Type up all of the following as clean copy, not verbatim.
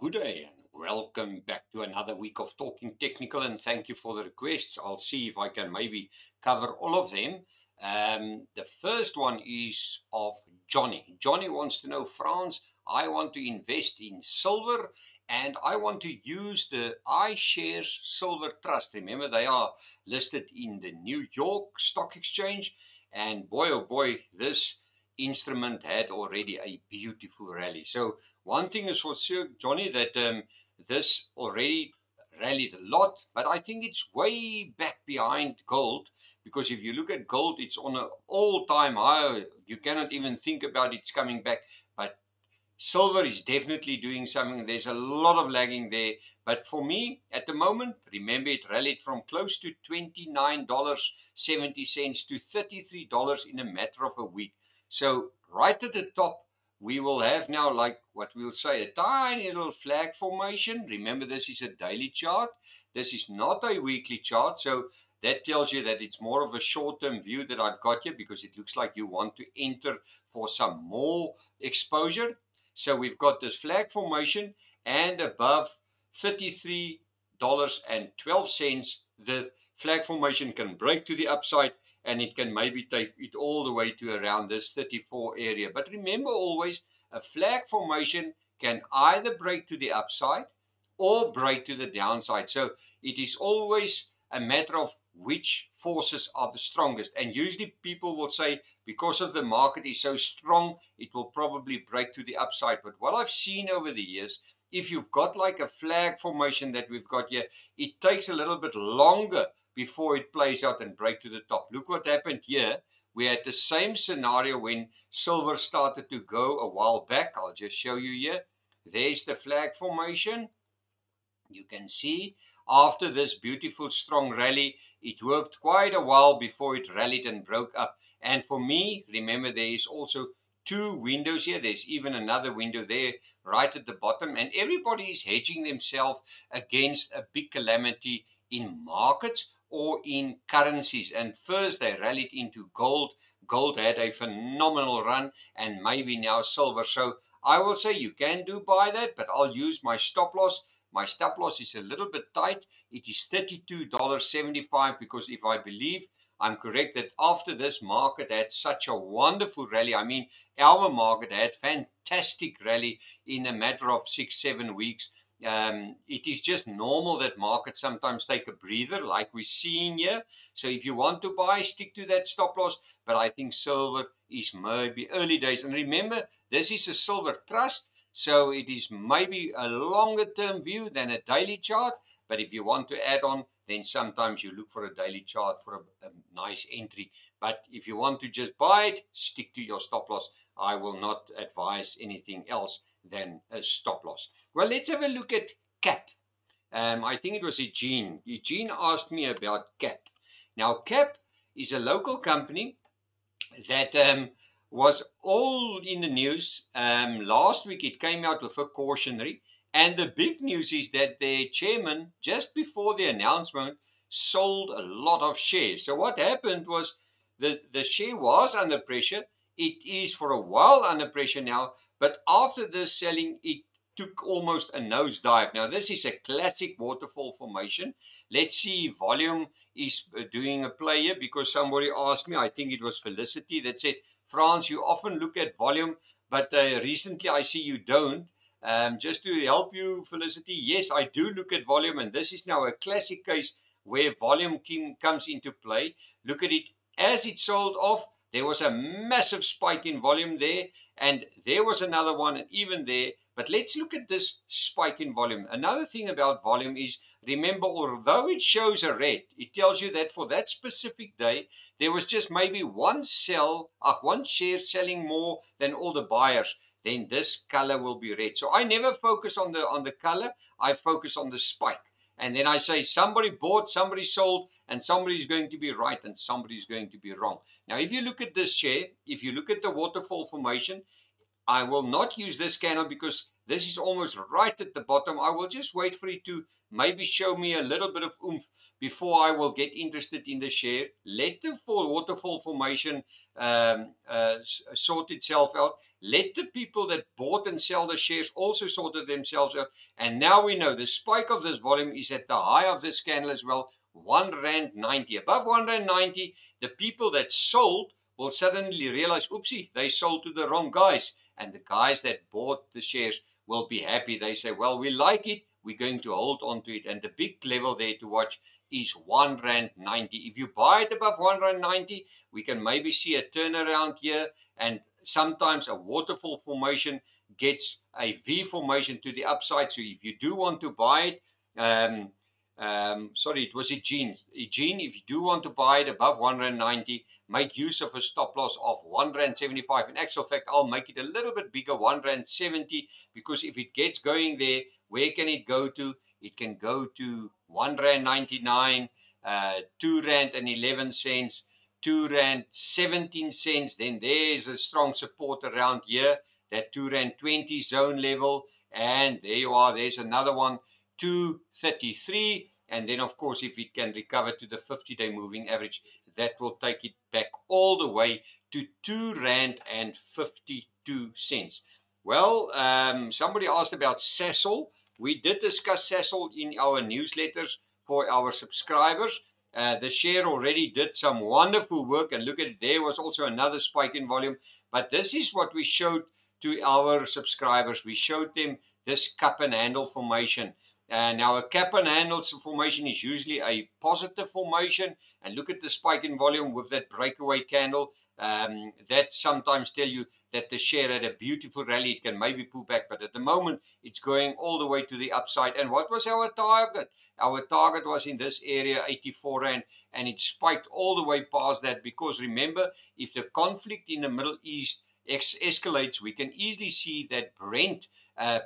Good day and welcome back to another week of Talking Technical, and thank you for the requests. I'll see if I can maybe cover all of them. The first one is of Johnny. Johnny wants to know, Frans, I want to invest in silver and I want to use the iShares Silver Trust. Remember, they are listed in the New York Stock Exchange, and boy, oh boy, this instrument had already a beautiful rally. So one thing is for sure, Johnny, that this already rallied a lot, but I think it's way back behind gold, because if you look at gold, it's on an all-time high. You cannot even think about it's coming back. But silver is definitely doing something. There's a lot of lagging there. But for me, at the moment, remember, it rallied from close to $29.70 to $33 in a matter of a week. So right at the top, we will have now, like what we'll say, a tiny little flag formation. Remember, this is a daily chart. This is not a weekly chart. So that tells you that it's more of a short-term view that I've got here, because it looks like you want to enter for some more exposure. So we've got this flag formation, and above $33.12, the flag formation can break to the upside, and it can maybe take it all the way to around this 34 area. But remember, always a flag formation can either break to the upside or break to the downside. So it is always a matter of which forces are the strongest. And usually people will say, because of the market is so strong, it will probably break to the upside. But what I've seen over the years, if you've got like a flag formation that we've got here, it takes a little bit longer before it plays out and break to the top. Look what happened here. We had the same scenario when silver started to go a while back. I'll just show you here. There's the flag formation. You can see after this beautiful strong rally, it worked quite a while before it rallied and broke up. And for me, remember, there is also two windows here. There's even another window there right at the bottom, and everybody is hedging themselves against a big calamity in markets or in currencies. And first they rallied into gold. Gold had a phenomenal run, and maybe now silver. So I will say you can do buy that, but I'll use my stop loss. My stop loss is a little bit tight. It is $32.75, because if I believe I'm correct that after this market had such a wonderful rally, I mean, our market had fantastic rally in a matter of 6-7 weeks. It is just normal that markets sometimes take a breather like we're seeing here. So if you want to buy, stick to that stop loss. But I think silver is maybe early days. And remember, this is a silver trust. So it is maybe a longer term view than a daily chart. But if you want to add on, then sometimes you look for a daily chart for a nice entry. But if you want to just buy it, stick to your stop loss. I will not advise anything else than a stop loss. Well, let's have a look at CAP. I think it was Eugene. Eugene asked me about CAP. Now, CAP is a local company that was all in the news. Last week it came out with a cautionary, and the big news is that their chairman, just before the announcement, sold a lot of shares. So what happened was the share was under pressure. It is for a while under pressure now, but after this selling, it took almost a nosedive. Now, this is a classic waterfall formation. Let's see if volume is doing a play here, because somebody asked me, I think it was Felicity, that said, Frans, you often look at volume, but recently I see you don't. Just to help you, Felicity, yes, I do look at volume, and this is now a classic case where volume comes into play. Look at it. As it sold off, there was a massive spike in volume there, and there was another one, and even there. But let's look at this spike in volume. Another thing about volume is, remember, although it shows a red, it tells you that for that specific day, there was just maybe one share selling more than all the buyers. Then this color will be red. So I never focus on the color. I focus on the spike. And then I say somebody bought, somebody sold, and somebody is going to be right and somebody is going to be wrong. Now, if you look at this share, if you look at the waterfall formation, I will not use this candle because This is almost right at the bottom. I will just wait for it to maybe show me a little bit of oomph before I will get interested in the share. Let the waterfall formation sort itself out. Let the people that bought and sell the shares also sort themselves out. And now we know the spike of this volume is at the high of this candle as well, R1.90. Above R1.90, the people that sold will suddenly realize, oopsie, they sold to the wrong guys. And the guys that bought the shares will be happy. They say, well, we like it, we're going to hold on to it. And the big level there to watch is R1.90. If you buy it above R1.90, we can maybe see a turnaround here, and sometimes a waterfall formation gets a V formation to the upside. So if you do want to buy it, sorry, it was Eugene. Eugene, if you do want to buy it above R1.90, make use of a stop loss of R1.75. In actual fact, I'll make it a little bit bigger, R1.70, because if it gets going there, where can it go to? It can go to R1.99, R2.11, R2.17. Then there's a strong support around here, that R2.20 zone level. And there you are, there's another one, 233, and then of course if it can recover to the 50-day moving average, that will take it back all the way to R2.52. Well, somebody asked about Sasol. We did discuss Sasol in our newsletters for our subscribers. The share already did some wonderful work, and look at it, there was also another spike in volume. But this is what we showed to our subscribers. We showed them this cup and handle formation. Now a cap and handle formation is usually a positive formation, and look at the spike in volume with that breakaway candle. That sometimes tell you that the share had a beautiful rally. It can maybe pull back, but at the moment it's going all the way to the upside. And what was our target? Our target was in this area, 84 Rand, and it spiked all the way past that, because remember, if the conflict in the Middle East escalates, we can easily see that Brent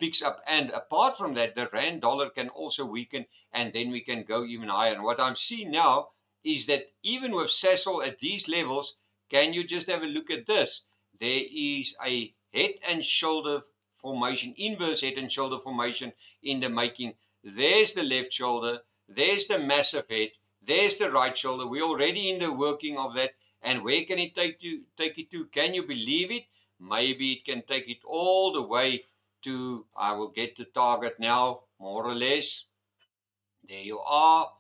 picks up, and apart from that, the rand dollar can also weaken, and then we can go even higher. And what I'm seeing now is that even with Sasol at these levels, can you just have a look at this? There is a head and shoulder formation, inverse head and shoulder formation in the making. There's the left shoulder, there's the massive head, there's the right shoulder. We're already in the working of that. And where can it take it to? Can you believe it? Maybe it can take it all the way to, I will get the target now, more or less. There you are.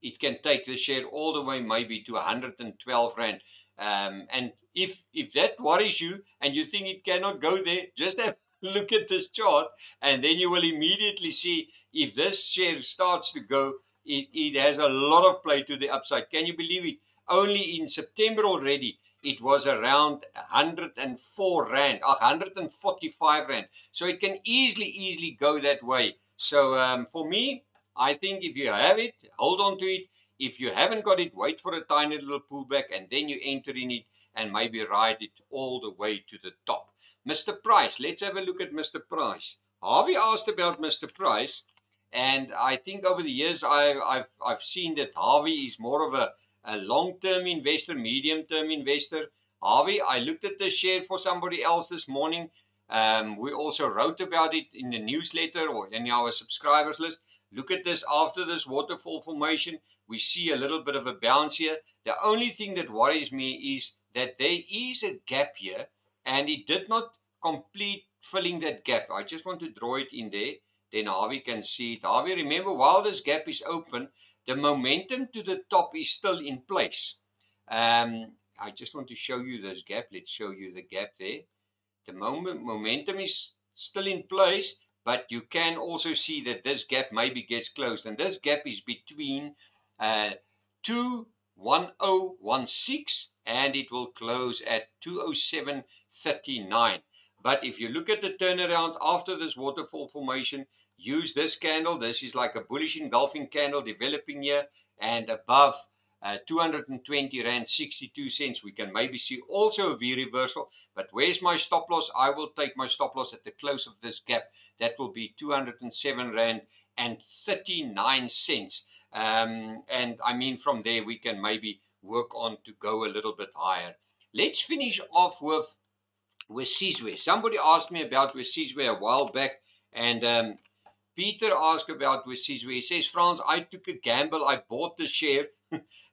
It can take the share all the way maybe to 112 Rand. And if that worries you and you think it cannot go there, just have a look at this chart, and then you will immediately see if this share starts to go, it has a lot of play to the upside. Can you believe it? Only in September already, it was around 104 Rand, 145 Rand. So it can easily go that way. So for me, I think if you have it, hold on to it. If you haven't got it, wait for a tiny little pullback, and then you enter in it and maybe ride it all the way to the top. Mr. Price, let's have a look at Mr. Price. Harvey asked about Mr. Price, and I think over the years I've seen that Harvey is more of a long-term investor, medium-term investor. Harvey, I looked at the share for somebody else this morning. We also wrote about it in the newsletter or in our subscribers list. Look at this, after this waterfall formation, we see a little bit of a bounce here. The only thing that worries me is that there is a gap here, and it did not complete filling that gap. I just want to draw it in there, then Harvey can see it. Harvey, remember, while this gap is open, the momentum to the top is still in place. I just want to show you this gap. Let's show you the gap there. The momentum is still in place, but you can also see that this gap maybe gets closed. And this gap is between 21016, and it will close at 207.39. But if you look at the turnaround after this waterfall formation, use this candle. This is like a bullish engulfing candle developing here, and above 220 Rand 62 cents, we can maybe see also a V reversal. But where's my stop loss? I will take my stop loss at the close of this gap. That will be 207 Rand and 39 cents. And I mean, from there we can maybe work on to go a little bit higher. Let's finish off with Wesizwe. Somebody asked me about Wesizwe a while back, and Peter asked about Wesizwe. He says, Frans, I took a gamble. I bought the share,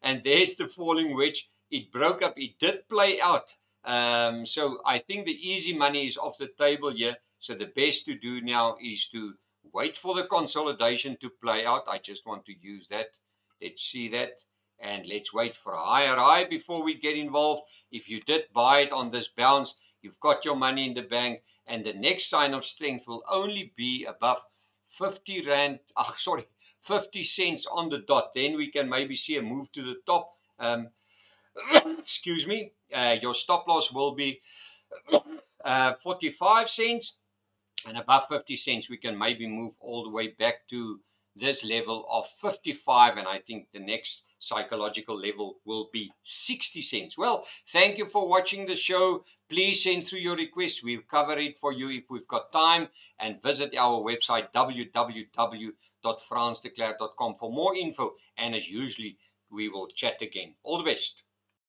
and there's the falling wedge. It broke up. It did play out. So I think the easy money is off the table here. So the best to do now is to wait for the consolidation to play out. I just want to use that. Let's see that. And let's wait for a higher high before we get involved. If you did buy it on this bounce, you've got your money in the bank. And the next sign of strength will only be above 50 rand, 50 cents on the dot. Then we can maybe see a move to the top. Excuse me. Your stop loss will be 45 cents, and above 50 cents we can maybe move all the way back to this level of 55, and I think the next psychological level will be 60 cents. Well, thank you for watching the show. Please send through your requests. We'll cover it for you if we've got time, and visit our website www.fransdeclercq.com for more info, and as usually we will chat again. All the best.